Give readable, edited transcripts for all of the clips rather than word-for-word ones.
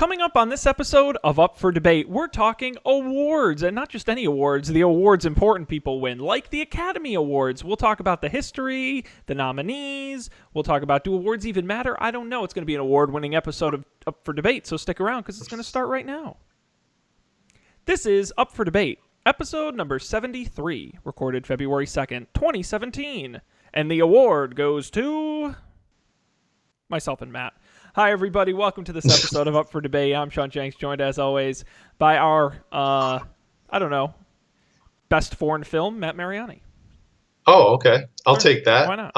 Coming up on this episode of Up for Debate, we're talking awards, and not just any awards, the awards important people win, like the Academy Awards. We'll talk about the history, the nominees. We'll talk about, do awards even matter? I don't know. It's going to be an award-winning episode of Up for Debate, so stick around because it's going to start right now. This is Up for Debate, episode number 73, recorded February 2nd, 2017. And the award goes to myself and Matt. Hi, everybody. Welcome to this episode of Up for Debate. I'm Sean Jenks, joined, as always, by our, best foreign film, Matt Mariani. Oh, okay. I'll take that. Why not?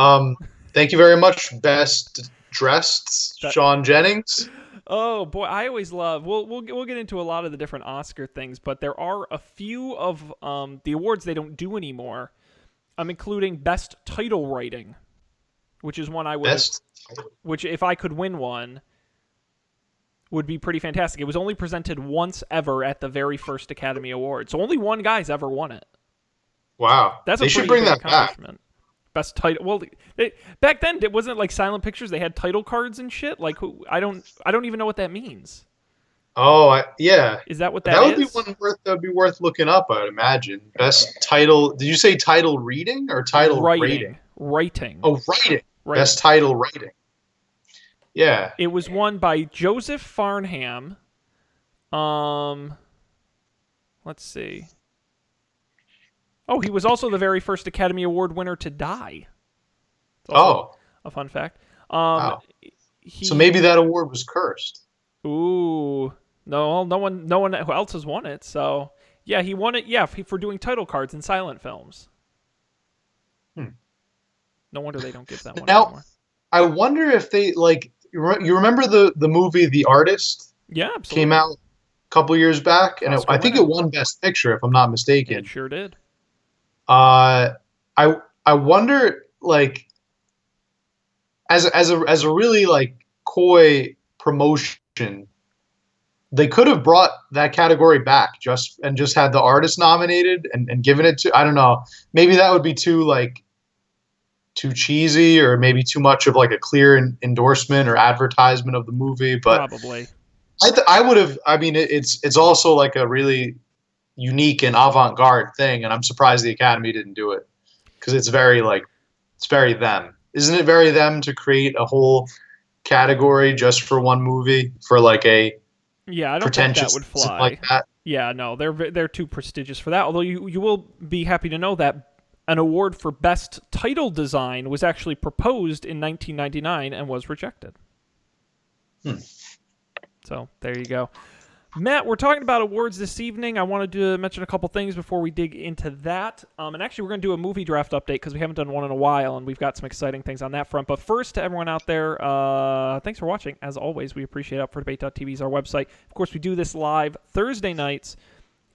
Thank you very much, best dressed Sean Jennings. Oh, boy. I always love... We'll get into a lot of the different Oscar things, but there are a few of the awards they don't do anymore. I'm including Best Title Writing, which is one I would... Which, if I could win one, would be pretty fantastic. It was only presented once ever at the very first Academy Award, so only one guy's ever won it. Wow, they should bring that back. Best title. Well, back then it wasn't like silent pictures. They had title cards and shit. Like, I don't even know what that means. Oh, yeah. Is that what that would is? Be one that would be worth looking up, I'd imagine. Best title. Did you say title reading or title rating? Writing. Oh, writing. Best title writing. Yeah. It was won by Joseph Farnham. Let's see. Oh, he was also the very first Academy Award winner to die. A fun fact. Wow. So maybe that award was cursed. Ooh. No one else has won it. So, yeah, he won it, for doing title cards in silent films. No wonder they don't give that one anymore. I wonder if they, you remember the movie The Artist? Yeah, absolutely. Came out a couple years back, and I think it won Best Picture, if I'm not mistaken. It sure did. I wonder, as a really, coy promotion, they could have brought that category back just had the artist nominated and given it to, I don't know, maybe that would be too cheesy, or maybe too much of a clear endorsement or advertisement of the movie. But probably I would have. I mean, it's also a really unique and avant-garde thing, and I'm surprised the Academy didn't do it, because it's very them. Isn't it very them to create a whole category just for one movie for a I don't think that would fly like that? Yeah, no, they're too prestigious for that. Although you will be happy to know that an award for Best Title Design was actually proposed in 1999 and was rejected. So, there you go. Matt, we're talking about awards this evening. I wanted to mention a couple things before we dig into that. And actually, we're going to do a movie draft update because we haven't done one in a while, and we've got some exciting things on that front. But first, to everyone out there, thanks for watching. As always, we appreciate it. UpForDebate.tv is our website. Of course, we do this live Thursday nights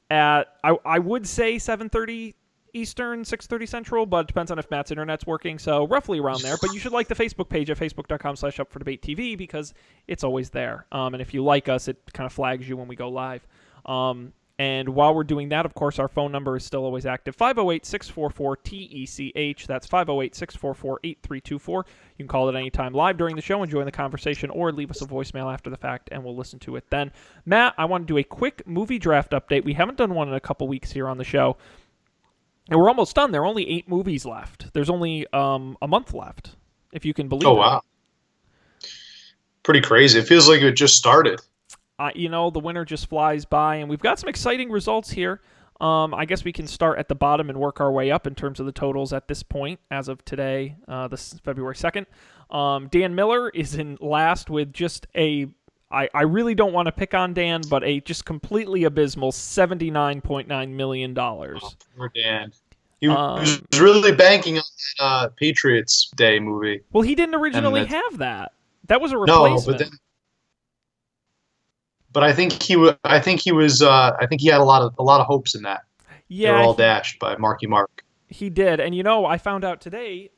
at, I would say 7:30 Eastern, 6:30 Central, but it depends on if Matt's internet's working, so roughly around there. But you should like the Facebook page at facebook.com/UpForDebateTV because it's always there. And if you like us, it kind of flags you when we go live. And while we're doing that, of course, our phone number is still always active, 508-644-TECH. That's 508-644-8324. You can call it anytime live during the show and join the conversation, or leave us a voicemail after the fact, and we'll listen to it then. Matt, I want to do a quick movie draft update. We haven't done one in a couple weeks here on the show. And we're almost done. There are only 8 movies left. There's only a month left, if you can believe it. Oh, wow. Pretty crazy. It feels like it just started. The winter just flies by, and we've got some exciting results here. I guess we can start at the bottom and work our way up in terms of the totals at this point, as of today, this is February 2nd. Dan Miller is in last with just I really don't want to pick on Dan, but a just completely abysmal $79.9 million. Oh, poor Dan. He was really banking on that Patriots Day movie. Well, he didn't originally have that. That was a replacement. No, but I think he was. I think he had a lot of hopes in that. Yeah, they were all dashed by Marky Mark. He did, and I found out today,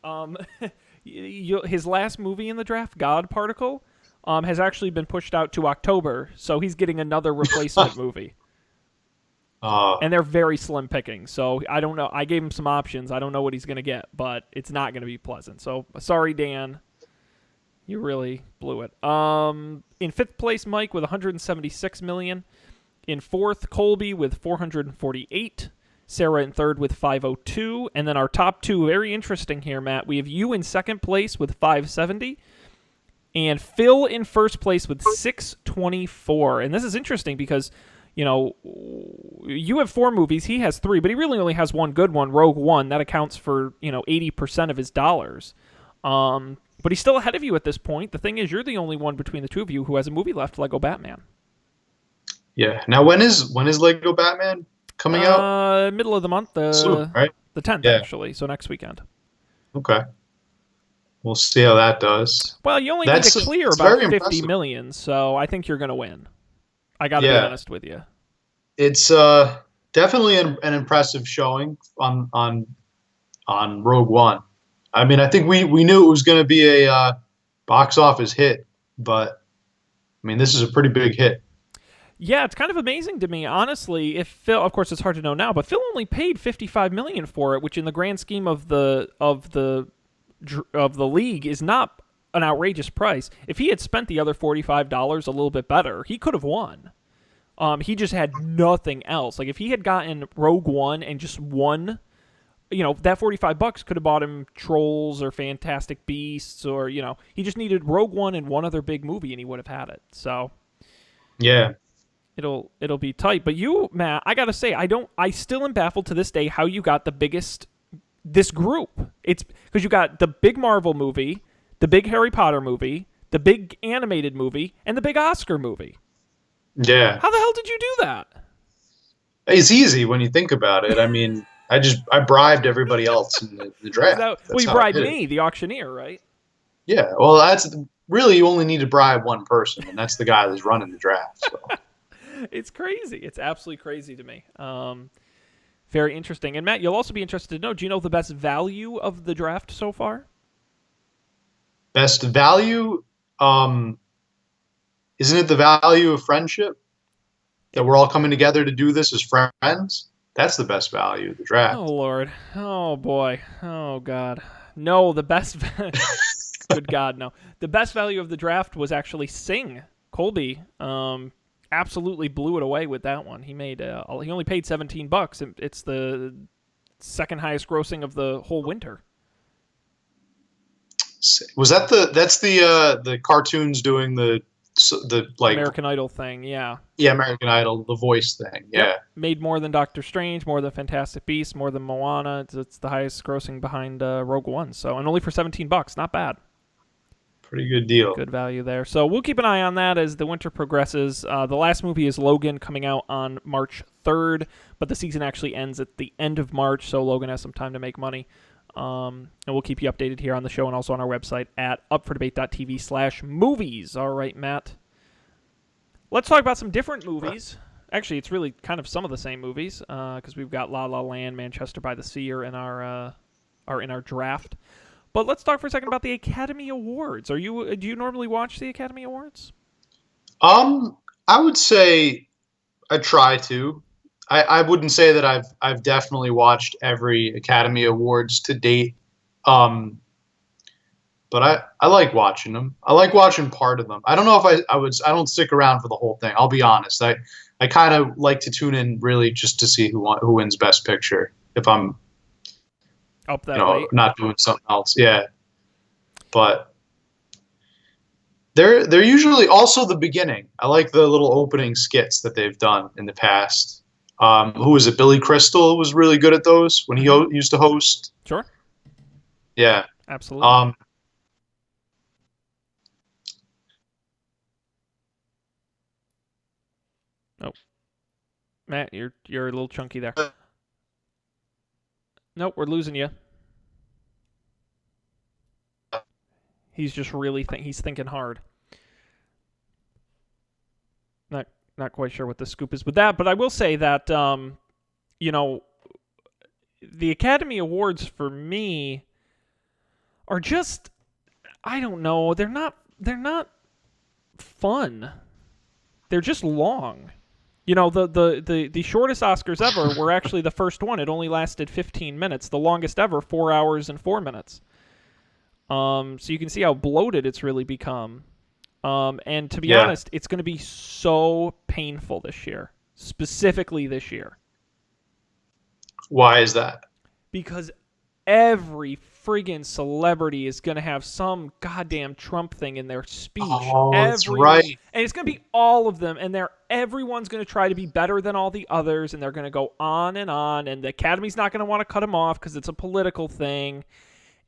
his last movie in the draft, God Particle, has actually been pushed out to October, so he's getting another replacement movie. And they're very slim pickings, so I don't know. I gave him some options. I don't know what he's going to get, but it's not going to be pleasant. So, sorry, Dan. You really blew it. In fifth place, Mike with 176 million. In fourth, Colby with 448. Sarah in third with 502. And then our top two, very interesting here, Matt. We have you in second place with 570. And Phil in first place with 624. And this is interesting because, you have 4 movies. He has 3, but he really only has one good one, Rogue One. That accounts for, 80% of his dollars. But he's still ahead of you at this point. The thing is, you're the only one between the two of you who has a movie left, Lego Batman. Yeah. Now, when is Lego Batman coming out? Middle of the month, Soon, right? the 10th, Yeah. actually, so next weekend. Okay. We'll see how that does. Well, you only need to clear it's about very 50 impressive. million, so I think you're going to win. I got to be Yeah. honest with you. It's definitely an impressive showing on Rogue One. I mean, I think we knew it was going to be a box office hit, but I mean, this is a pretty big hit. Yeah, it's kind of amazing to me, honestly. If Phil, of course, it's hard to know now, but Phil only paid $55 million for it, which, in the grand scheme of the league, is not an outrageous price. If he had spent the other $45 a little bit better, he could have won. He just had nothing else. Like, if he had gotten Rogue One and just won, that $45 could have bought him Trolls or Fantastic Beasts, or he just needed Rogue One and one other big movie, and he would have had it. So, Yeah. It'll be tight. But you, Matt, I gotta say, I still am baffled to this day how you got this group. It's because you got the big Marvel movie, the big Harry Potter movie, the big animated movie, and the big Oscar movie. Yeah. How the hell did you do that? It's easy when you think about it. I mean, I bribed everybody else in the draft. Well, you bribed me, the auctioneer, right? Yeah. Well, that's really, you only need to bribe one person, and that's the guy that's running the draft. So. It's crazy. It's absolutely crazy to me. Very interesting. And Matt, you'll also be interested to know, do you know the best value of the draft so far? Best value? Isn't it the value of friendship? That we're all coming together to do this as friends? That's the best value of the draft. Oh, Lord. Oh, boy. Oh, God. No, the best... Good God, no. The best value of the draft was actually Sing. Colby absolutely blew it away with that one. He made he only paid $17. It's the second highest grossing of the whole winter. Was that that's the cartoons doing the like American Idol thing? Yeah, American Idol, the voice thing. Yeah. Yep. Made more than Doctor Strange, more than Fantastic Beasts, more than Moana. It's the highest grossing behind Rogue One. So, and only for $17, not bad. Pretty good deal. Good value there. So we'll keep an eye on that as the winter progresses. The last movie is Logan, coming out on March 3rd, but the season actually ends at the end of March, so Logan has some time to make money. And we'll keep you updated here on the show and also on our website at upfordebate.tv/movies. All right, Matt. Let's talk about some different movies. Actually, it's really kind of some of the same movies because we've got La La Land, Manchester by the Sea are in our draft. But let's talk for a second about the Academy Awards. Do you normally watch the Academy Awards? I would say I try to. I wouldn't say that I've definitely watched every Academy Awards to date. But I like watching them. I like watching part of them. I don't know if I don't stick around for the whole thing. I'll be honest. I kind of like to tune in really just to see who wins Best Picture if I'm up that late. Not doing something else. Yeah. But they're usually also the beginning. I like the little opening skits that they've done in the past. Who was it? Billy Crystal was really good at those when he used to host. Sure. Yeah. Absolutely. Oh, Matt, you're a little chunky there. Nope, we're losing you. He's just really he's thinking hard. Not quite sure what the scoop is with that, but I will say that the Academy Awards for me are just, I don't know, they're not fun. They're just long. The shortest Oscars ever were actually the first one. It only lasted 15 minutes. The longest ever, 4 hours and 4 minutes. So you can see how bloated it's really become. And to be Yeah. honest, it's going to be so painful this year, specifically this year, Why is that? because every friggin' celebrity is going to have some goddamn Trump thing in their speech. Oh, that's Everyone, right. and it's going to be all of them, and everyone's going to try to be better than all the others, and they're going to go on, and the Academy's not going to want to cut them off because it's a political thing,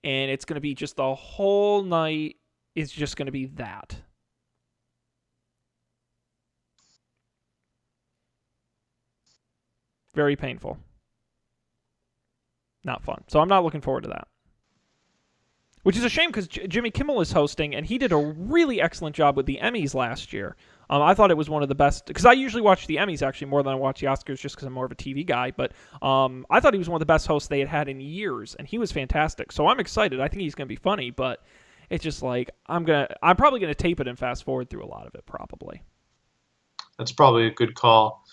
and it's going to be just the whole night is just going to be that. Very painful. Not fun. So I'm not looking forward to that. Which is a shame because Jimmy Kimmel is hosting, and he did a really excellent job with the Emmys last year. I thought it was one of the best, because I usually watch the Emmys actually more than I watch the Oscars just because I'm more of a TV guy, but I thought he was one of the best hosts they had had in years, and he was fantastic. So I'm excited. I think he's going to be funny, but it's just like, I'm probably going to tape it and fast forward through a lot of it, probably. That's probably a good call.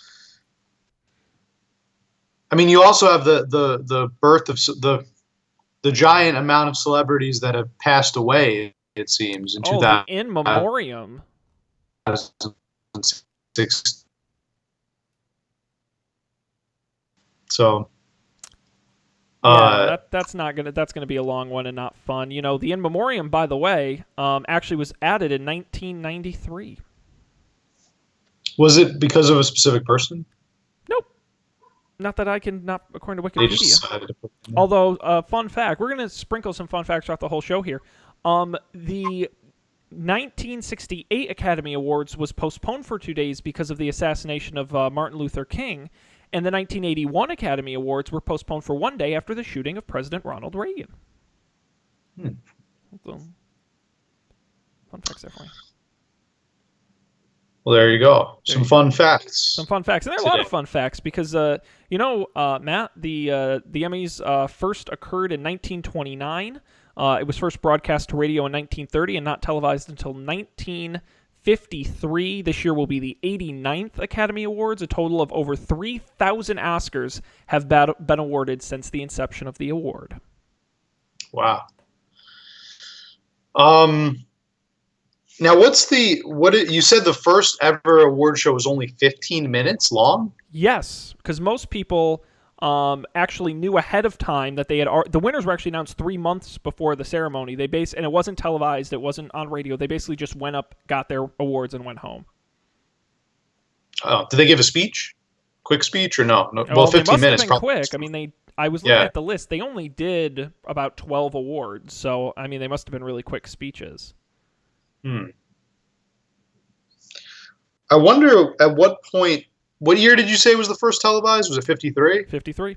I mean, you also have the birth of the giant amount of celebrities that have passed away. It seems in Oh, the In Memoriam. 2006. So, Yeah, that's gonna be a long one and not fun. You know, the In Memoriam, by the way, actually was added in 1993. was it because of a specific person? Nope, not that I can, not according to They Wikipedia. just decided to put them in. Although, fun fact, we're gonna sprinkle some fun facts throughout the whole show here. The 1968 Academy Awards was postponed for 2 days because of the assassination of Martin Luther King, and the 1981 Academy Awards were postponed for 1 day after the shooting of President Ronald Reagan. So, fun facts there for you. Well, there you go. There Some you fun facts. Some fun facts, and there are a lot of fun facts because Matt, the Emmys first occurred in 1929. It was first broadcast to radio in 1930 and not televised until 1953. This year will be the 89th Academy Awards. A total of over 3,000 Oscars have been awarded since the inception of the award. Wow. Now, you said the first ever award show was only 15 minutes long? Yes, because most people actually knew ahead of time that they had the winners were actually announced 3 months before the ceremony. And it wasn't televised, it wasn't on radio. They basically just went up, got their awards, and went home. Oh, did they give a speech? Quick speech or no? Well, 15 they must minutes. have been Probably. quick. I mean, I was looking at the list. They only did about 12 awards, so I mean, they must have been really quick speeches. I wonder at what point. What year did you say was the first televised? Was it 53? 53.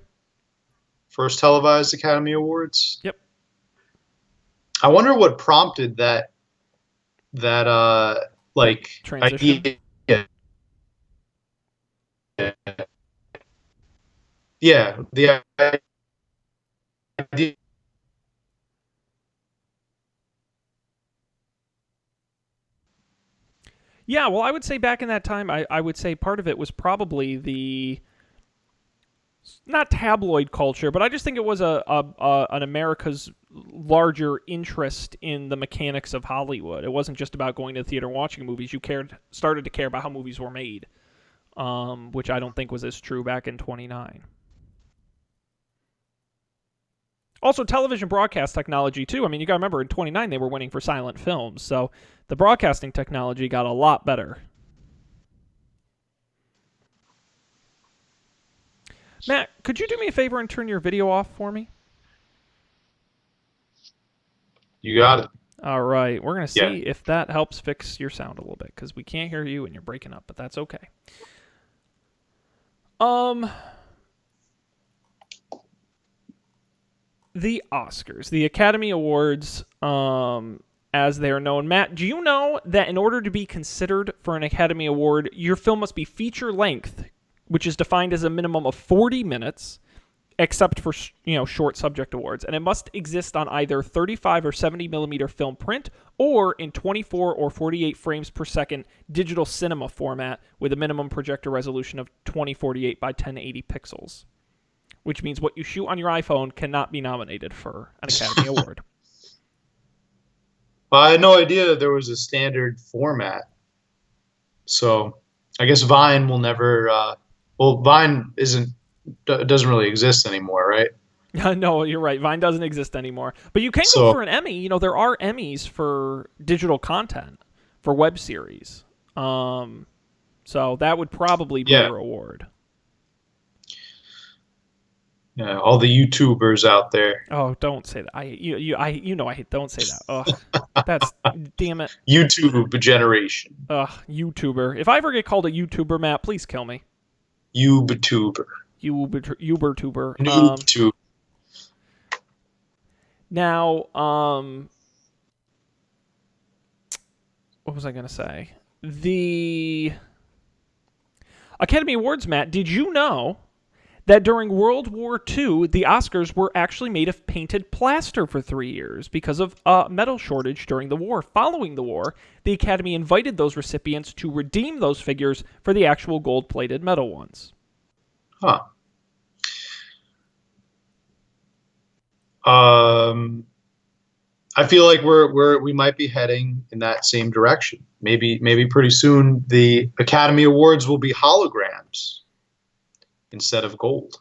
First televised Academy Awards. Yep. I wonder what prompted that Transition. idea. Yeah, the idea. Yeah, well, I would say back in that time, I would say part of it was probably the not tabloid culture, but I just think it was an America's larger interest in the mechanics of Hollywood. It wasn't just about going to the theater and watching movies. You started to care about how movies were made, which I don't think was as true back in 29. Also, television broadcast technology, too. I mean, you got to remember, in 29, they were winning for silent films, so the broadcasting technology got a lot better. Matt, could you do me a favor and turn your video off for me? You got it. All right, we're going to see if that helps fix your sound a little bit, because we can't hear you and you're breaking up, but that's okay. The Oscars, the Academy Awards, as they are known. Matt, do you know that in order to be considered for an Academy Award, your film must be feature length, which is defined as a minimum of 40 minutes, except for short subject awards, and it must exist on either 35 or 70 millimeter film print or in 24 or 48 frames per second digital cinema format with a minimum projector resolution of 2048 by 1080 pixels. Which means what you shoot on your iPhone cannot be nominated for an Academy Award. I had no idea that there was a standard format. So I guess Vine will never. Well, Vine doesn't really exist anymore, right? No, you're right. Vine doesn't exist anymore. But you can go So for an Emmy. There are Emmys for digital content for web series. So that would probably be yeah, your award. yeah, all the YouTubers out there, Oh, don't say that. I hate. Don't say that. Ugh, that's damn it. YouTube generation, Ugh, YouTuber. If I ever get called a YouTuber, Matt, please kill me. YouTuber, YouTuber. YouTube. Now, what was I gonna say? The Academy Awards, Matt. Did you know that during World War II, the Oscars were actually made of painted plaster for 3 years because of a metal shortage during the war? Following the war, the Academy invited those recipients to redeem those figures for the actual gold-plated metal ones. Huh. Um, I feel like we might be heading in that same direction. Maybe pretty soon the Academy Awards will be holograms instead of gold.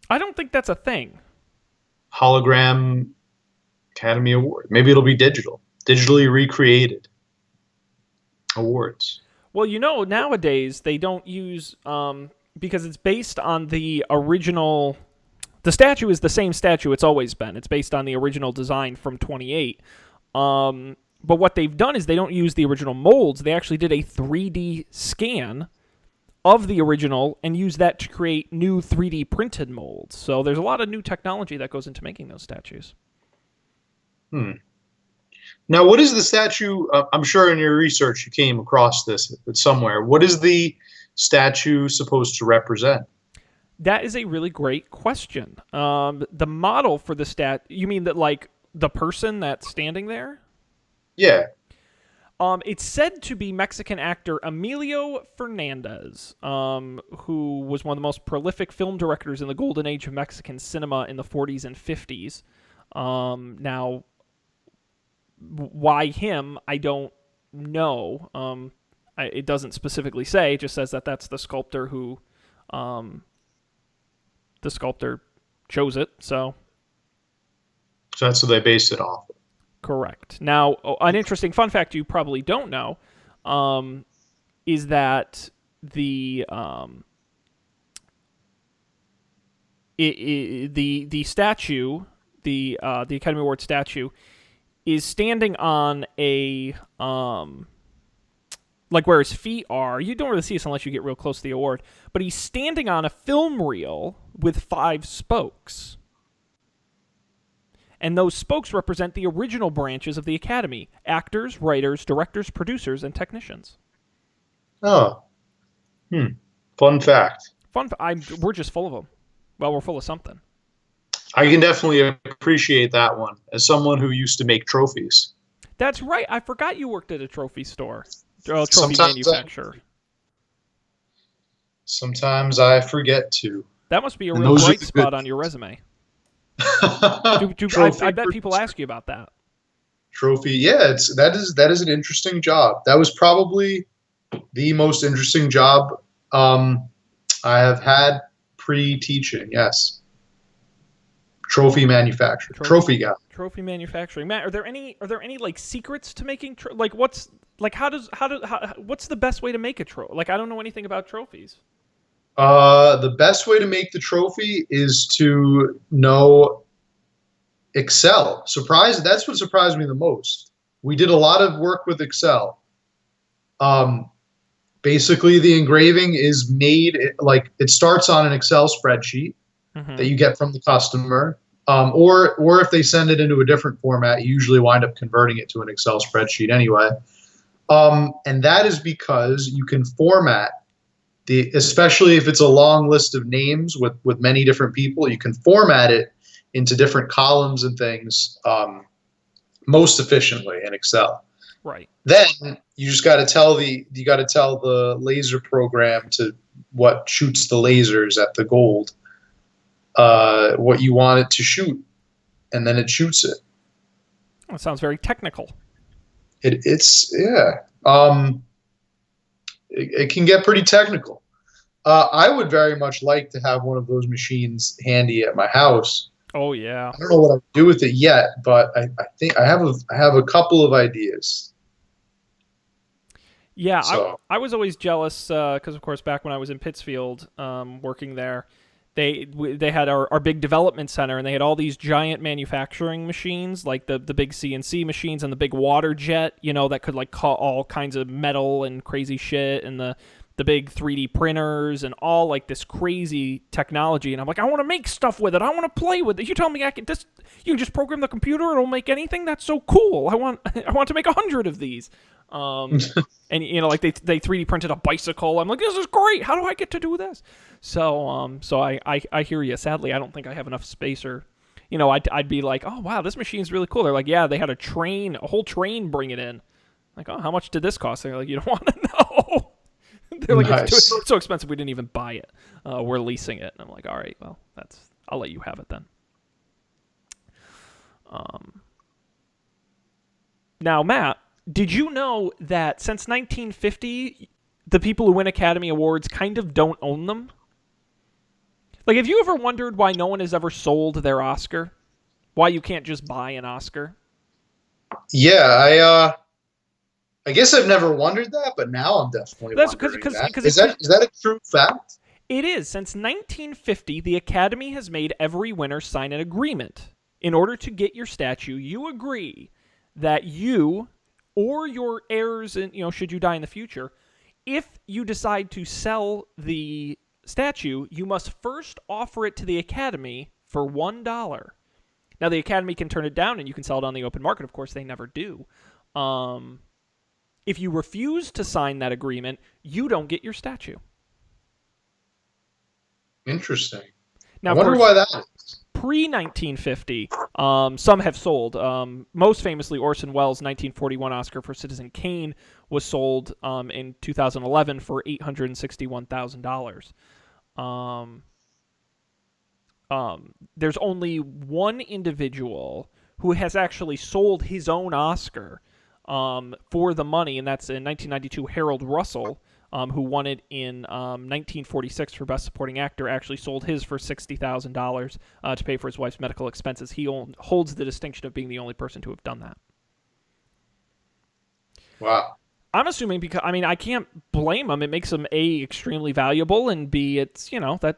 I don't think that's a thing. Hologram Academy Award. Maybe it'll be digitally recreated awards. Well, nowadays they don't use because it's based on the original. The statue is the same statue it's always been. It's based on the original design from 28. But what they've done is they don't use the original molds. They actually did a 3D scan of the original and use that to create new 3D printed molds. So there's a lot of new technology that goes into making those statues. Now, what is the statue? I'm sure in your research you came across this somewhere. What is the statue supposed to represent? That is a really great question. The model for the you mean that like the person that's standing there? Yeah. It's said to be Mexican actor Emilio Fernandez, who was one of the most prolific film directors in the golden age of Mexican cinema in the 40s and 50s. Now, why him? I don't know. It doesn't specifically say. It just says that that's the sculptor who, the sculptor chose it. So that's what they based it off of. Correct. Now, an interesting fun fact you probably don't know is that the the statue, the Academy Award statue, is standing on a like where his feet are. You don't really see this unless you get real close to the award, but he's standing on a film reel with 5 spokes. And those spokes represent the original branches of the Academy: actors, writers, directors, producers, and technicians. Oh. Fun fact. We're just full of them. Well, we're full of something. I can definitely appreciate that one as someone who used to make trophies. That's right. I forgot you worked at a trophy store. Trophy manufacturer. Sometimes I forget to. That must be a real bright spot on your resume. I bet people ask you about that. Trophy, yeah, that is an interesting job. That was probably the most interesting job I have had pre-teaching. Yes, trophy manufacturer, trophy guy. Trophy manufacturing. Matt, are there any like secrets to making what's the best way to make a trophy? Like, I don't know anything about trophies. The best way to make the trophy is to know Excel. That's what surprised me the most. We did a lot of work with Excel. Basically, the engraving is made it starts on an Excel spreadsheet that you get from the customer, or if they send it into a different format, you usually wind up converting it to an Excel spreadsheet anyway. And that is because you can format especially if it's a long list of names with many different people, you can format it into different columns and things most efficiently in Excel. Right. Then you just got to tell the laser program to what shoots the lasers at the gold, what you want it to shoot, and then it shoots it. That sounds very technical. It's yeah. It can get pretty technical. I would very much like to have one of those machines handy at my house. Oh yeah. I don't know what I'd do with it yet, but I think I have a couple of ideas. Yeah, So I was always jealous because, of course, back when I was in Pittsfield working there, they had our big development center, and they had all these giant manufacturing machines, like the big CNC machines and the big water jet, that could like cut all kinds of metal and crazy shit, and the big 3D printers and all like this crazy technology. And I'm like, I want to make stuff with it. I want to play with it. You tell me you can just program the computer, it'll make anything. That's so cool. I want to make 100 of these. And like they 3D printed a bicycle. I'm like, this is great. How do I get to do this? So I hear you. Sadly, I don't think I have enough space, or I'd be like, oh wow, this machine's really cool. They're like, yeah, they had a whole train bring it in. Like, oh, how much did this cost? They're like, you don't want to know. They're like, nice. it's so expensive we didn't even buy it. We're leasing it. And I'm like, all right, well, I'll let you have it then. Now, Matt, did you know that since 1950, the people who win Academy Awards kind of don't own them? Like, have you ever wondered why no one has ever sold their Oscar? Why you can't just buy an Oscar? Yeah, I guess I've never wondered that, but now I'm definitely wondering that. Is that a true fact? It is. Since 1950, the Academy has made every winner sign an agreement. In order to get your statue, you agree that you or your heirs, should you die in the future, if you decide to sell the statue, you must first offer it to the Academy for $1. Now, the Academy can turn it down, and you can sell it on the open market. Of course, they never do. If you refuse to sign that agreement, you don't get your statue. Interesting. Now, I wonder why that is. Pre-1950, some have sold. Most famously, Orson Welles' 1941 Oscar for Citizen Kane was sold in 2011 for $861,000. There's only one individual who has actually sold his own Oscar for the money, and that's in 1992, Harold Russell, who won it in 1946 for Best Supporting Actor, actually sold his for $60,000 to pay for his wife's medical expenses. He holds the distinction of being the only person to have done that. Wow. I'm assuming because, I can't blame him. It makes him, A, extremely valuable, and B, it's, that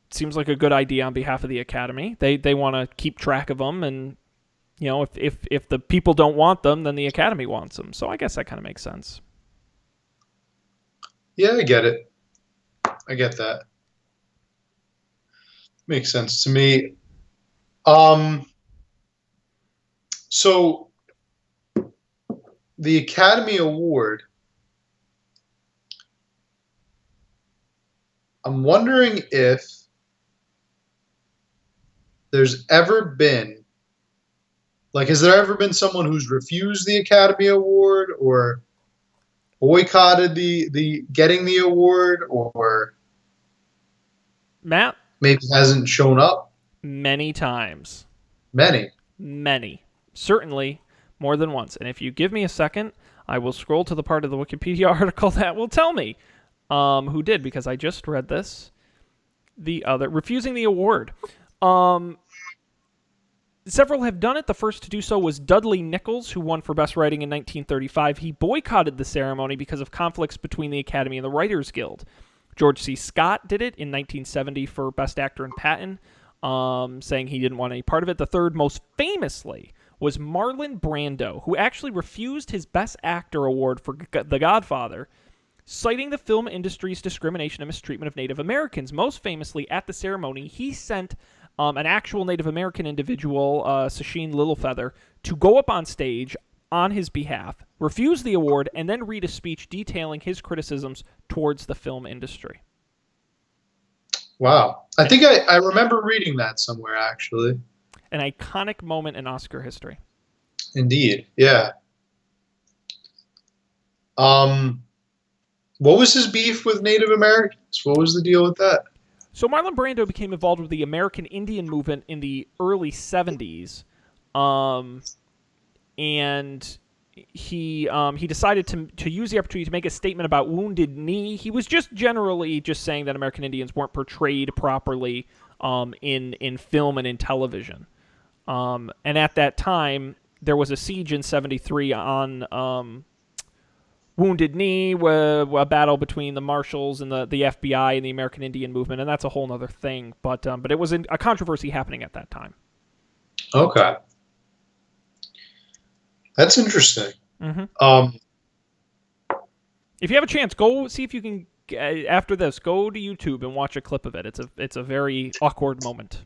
seems like a good idea on behalf of the Academy. They want to keep track of them, and if the people don't want them, then the Academy wants them. So I guess that kind of makes sense. Yeah, I get it. I get that. Makes sense to me. So the Academy Award, I'm wondering if there's ever been, has there ever been someone who's refused the Academy Award or boycotted the getting the award, or Matt? Maybe hasn't shown up? Many times. Many. Certainly more than once. And if you give me a second, I will scroll to the part of the Wikipedia article that will tell me who did, because I just read this. Refusing the award. Several have done it. The first to do so was Dudley Nichols, who won for Best Writing in 1935. He boycotted the ceremony because of conflicts between the Academy and the Writers Guild. George C. Scott did it in 1970 for Best Actor in Patton, saying he didn't want any part of it. The third, most famously, was Marlon Brando, who actually refused his Best Actor award for The Godfather, citing the film industry's discrimination and mistreatment of Native Americans. Most famously, at the ceremony, he sent an actual Native American individual, Sacheen Littlefeather, to go up on stage on his behalf, refuse the award, and then read a speech detailing his criticisms towards the film industry. Wow. I think I remember reading that somewhere, actually. An iconic moment in Oscar history. Indeed, yeah. What was his beef with Native Americans? What was the deal with that? So Marlon Brando became involved with the American Indian movement in the early 70s. And he decided to use the opportunity to make a statement about Wounded Knee. He was just generally just saying that American Indians weren't portrayed properly in film and in television. And at that time, there was a siege in '73 on Wounded Knee, a battle between the Marshals and the FBI and the American Indian movement, and that's a whole other thing. But it was a controversy happening at that time. Okay. That's interesting. Mm-hmm. If you have a chance, go see if you can. After this, go to YouTube and watch a clip of it. It's a very awkward moment.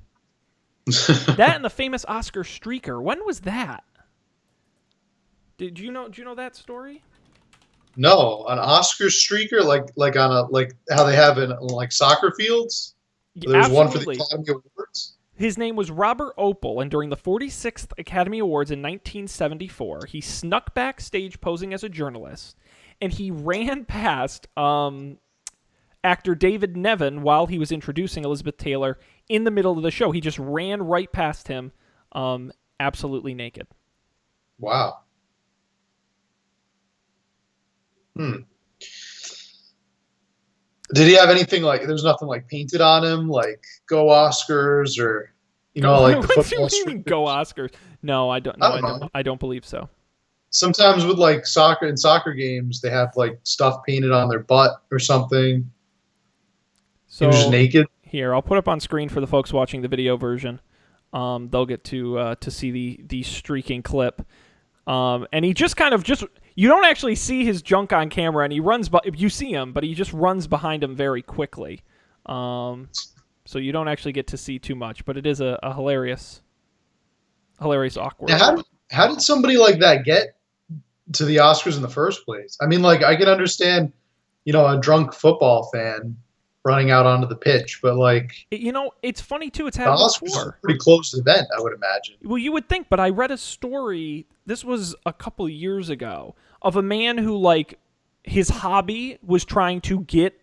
That and the famous Oscar streaker. When was that? Do you know that story? No, an Oscar streaker, like on a like how they have in like soccer fields. There's one for the Academy Awards. His name was Robert Opel, and during the 46th Academy Awards in 1974, he snuck backstage posing as a journalist, and he ran past actor David Nevin while he was introducing Elizabeth Taylor in the middle of the show. He just ran right past him, absolutely naked. Wow. Did he have anything like? There's nothing like painted on him, like "Go Oscars" or like the football. What do you mean, "Go Oscars"? No, I don't. No, I don't believe so. Sometimes with like soccer games, they have like stuff painted on their butt or something. So he was just naked. Here, I'll put up on screen for the folks watching the video version. They'll get to see the streaking clip. And he just kind of you don't actually see his junk on camera, and he runs. You see him, but he just runs behind him very quickly. So you don't actually get to see too much, but it is a hilarious awkward. Now, how did somebody like that get to the Oscars in the first place? I mean, like I can understand, a drunk football fan running out onto the pitch, but like it's funny too. It's happened before. A pretty closed event, I would imagine. Well, you would think, but I read a story. This was a couple of years ago of a man who like his hobby was trying to get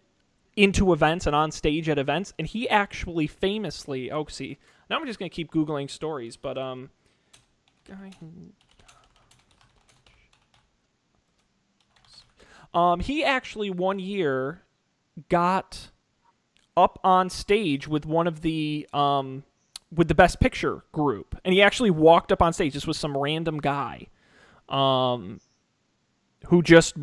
into events and on stage at events, and he actually famously. Oh, see, now I'm just gonna keep googling stories, but guy who he actually one year got up on stage with one of the with the Best Picture group, and he actually walked up on stage. This was some random guy who just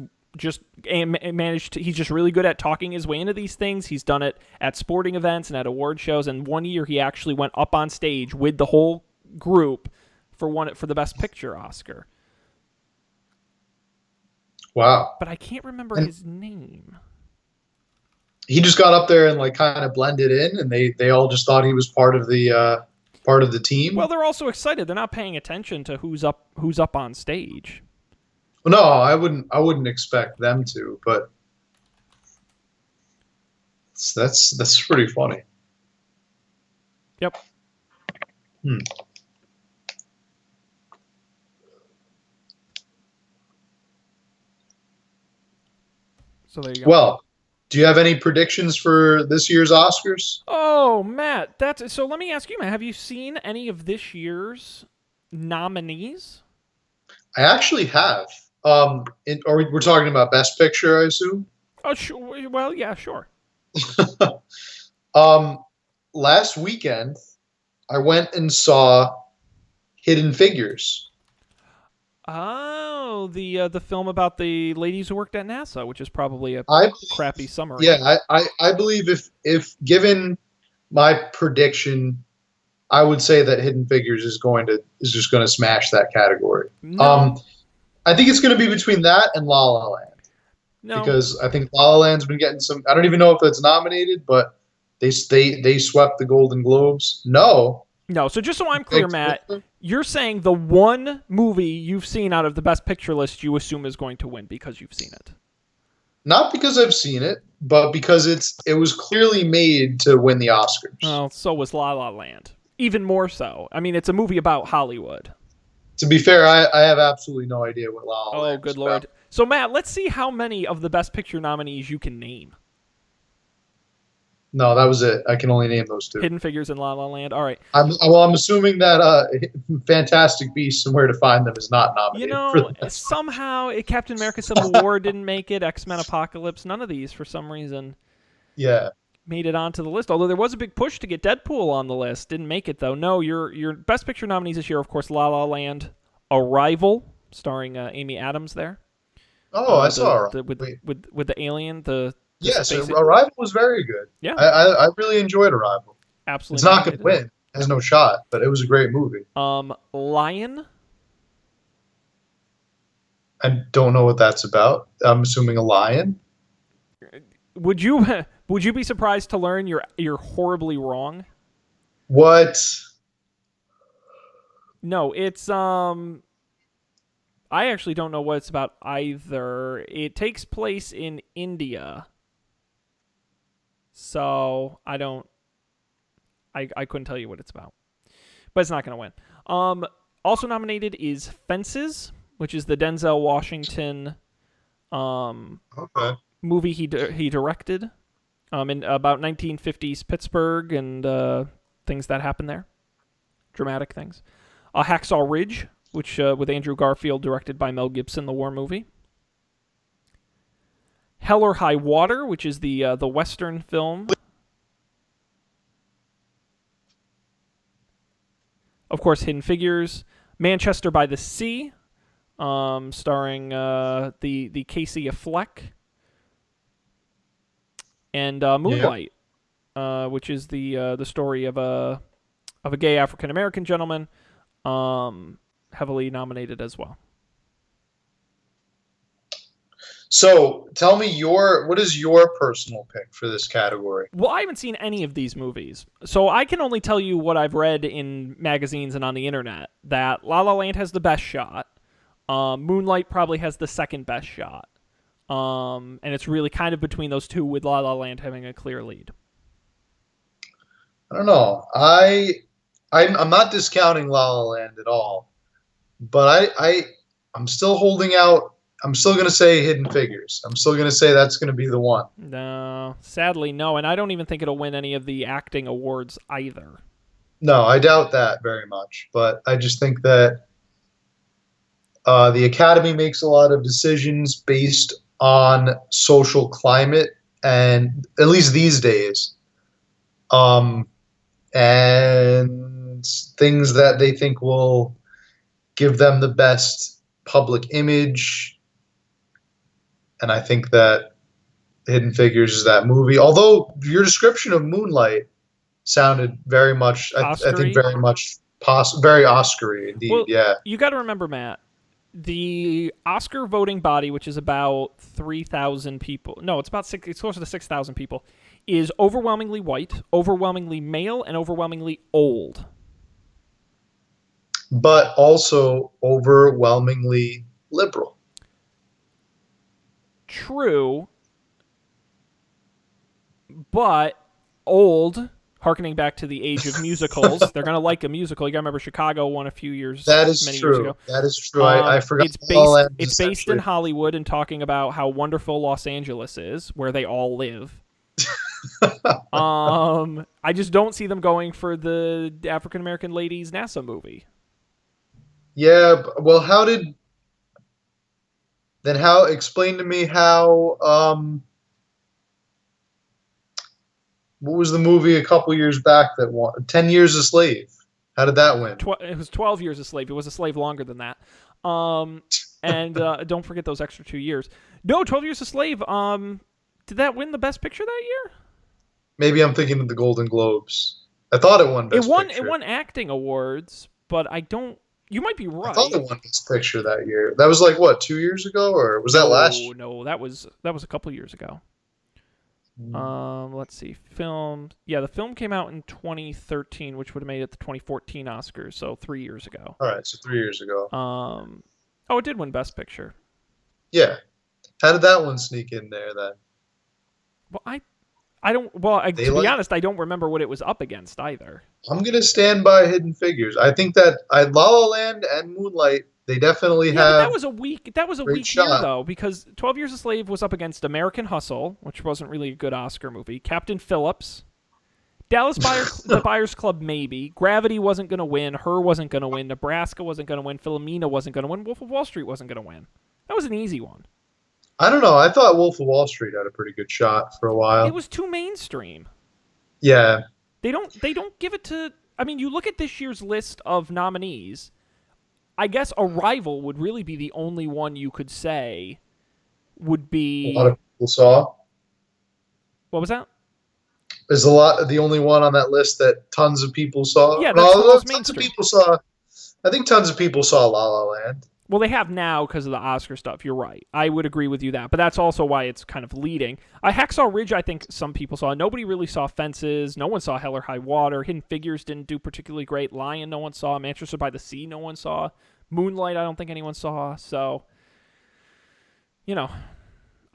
managed to. He's just really good at talking his way into these things. He's done it at sporting events and at award shows, and one year he actually went up on stage with the whole group for the Best Picture Oscar. Wow. But I can't remember his name. He just got up there and like kind of blended in, and they all just thought he was part of the team. Well, they're also excited. They're not paying attention to who's up on stage. No, I wouldn't expect them to, but that's pretty funny. Yep. So there you go. Well, do you have any predictions for this year's Oscars? Oh, Matt, so let me ask you, Matt, have you seen any of this year's nominees? I actually have. We're talking about Best Picture, I assume? Oh, sure. Well, yeah, sure. Last weekend, I went and saw Hidden Figures. Oh, the film about the ladies who worked at NASA, which is probably a crappy summary. Yeah, I believe if given my prediction, I would say that Hidden Figures is just going to smash that category. No. I think it's going to be between that and La La Land. No. Because I think La La Land's been getting some. I don't even know if it's nominated, but they swept the Golden Globes. No, so just so I'm clear, Matt, you're saying the one movie you've seen out of the Best Picture list you assume is going to win because you've seen it. Not because I've seen it, but because it was clearly made to win the Oscars. Well, so was La La Land. Even more so. I mean, it's a movie about Hollywood. To be fair, I have absolutely no idea what La La Land is. Oh, good Lord. So, Matt, let's see how many of the Best Picture nominees you can name. No, that was it. I can only name those two. Hidden Figures and La La Land. All right. I'm assuming that Fantastic Beasts and Where to Find Them is not You nominated for know, the best one. somehow Captain America Civil War didn't make it. X-Men Apocalypse, none of these for some reason Yeah. made it onto the list. Although there was a big push to get Deadpool on the list. Didn't make it though. No, your Best Picture nominees this year, of course, La La Land, Arrival, starring Amy Adams there. Oh, I saw The Arrival. Wait. with the alien, the Yes, space. Arrival was very good. Yeah, I really enjoyed Arrival. It's absolutely not going to nominated. win. It has no shot, but it was a great movie. Lion. I don't know what that's about. I'm assuming a lion. Would you would you be surprised to learn you're horribly wrong? What? No, it's I actually don't know what it's about either. It takes place in India. So, I couldn't tell you what it's about. But it's not going to win. Also nominated is Fences, which is the Denzel Washington Okay. movie he directed in about 1950s Pittsburgh and things that happened there. Dramatic things. Hacksaw Ridge, which with Andrew Garfield, directed by Mel Gibson, the war movie. Hell or High Water, which is the Western film. Of course, Hidden Figures. Manchester by the Sea, starring the Casey Affleck. And Moonlight, which is the story of a gay African American gentleman, heavily nominated as well. So tell me what is your personal pick for this category? Well, I haven't seen any of these movies, so I can only tell you what I've read in magazines and on the internet, that La La Land has the best shot. Moonlight probably has the second best shot. And it's really kind of between those two, with La La Land having a clear lead. I don't know. I'm not discounting La La Land at all, but I'm still holding out. I'm still going to say Hidden Figures. I'm still going to say that's going to be the one. No, sadly, no. And I don't even think it'll win any of the acting awards either. No, I doubt that very much. But I just think that the Academy makes a lot of decisions based on social climate, and at least these days, and things that they think will give them the best public image. And I think that Hidden Figures is that movie. Although your description of Moonlight sounded very much, I think, very much very Oscar-y indeed. Well, yeah. You got to remember, Matt, the Oscar voting body, which is about 3,000 people. No, it's closer to 6,000 people, is overwhelmingly white, overwhelmingly male, and overwhelmingly old. But also overwhelmingly liberal. True, but old, harkening back to the age of musicals. They're going to like a musical. You got to remember Chicago won a few years, That is many true. years ago. That is true. I forgot. It's based in Hollywood and talking about how wonderful Los Angeles is, where they all live. I just don't see them going for the African American ladies NASA movie. Yeah. Well, explain to me how, what was the movie a couple years back that won? 10 Years a Slave. How did that win? It was 12 Years a Slave. It was a slave longer than that. And don't forget those extra 2 years. No, 12 Years a Slave. Did that win the Best Picture that year? Maybe I'm thinking of the Golden Globes. I thought it won Best Picture. It won acting awards, but I don't. You might be right. I thought it won Best Picture that year. That was like what, 2 years ago, or was that last year? No, that was a couple years ago. Let's see. Film. Yeah, the film came out in 2013, which would have made it the 2014 Oscars, so 3 years ago. All right, so 3 years ago. Oh, it did win Best Picture. Yeah. How did that one sneak in there then? Well, I don't. Well, to be honest, I don't remember what it was up against either. I'm gonna stand by Hidden Figures. I think that La La Land and Moonlight, they definitely have. But that was a weak shot. year though, because 12 Years a Slave was up against American Hustle, which wasn't really a good Oscar movie. Captain Phillips, The Buyers Club, maybe. Gravity wasn't going to win. Her wasn't going to win. Nebraska wasn't going to win. Philomena wasn't going to win. Wolf of Wall Street wasn't going to win. That was an easy one. I don't know. I thought Wolf of Wall Street had a pretty good shot for a It while. was too mainstream. Yeah. They don't give it to. I mean, you look at this year's list of nominees. I guess Arrival would really be the only one you could say would A be. lot of people saw. What was that? Is the only one on that list that tons of people saw? Yeah, that's the most Tons mainstream. of people saw. I think tons of people saw La La Land. Well, they have now because of the Oscar stuff. You're right. I would agree with you that. But that's also why it's kind of leading. Hacksaw Ridge, I think some people saw. Nobody really saw Fences. No one saw Hell or High Water. Hidden Figures didn't do particularly great. Lion, no one saw. Manchester by the Sea, no one saw. Moonlight, I don't think anyone saw. So, I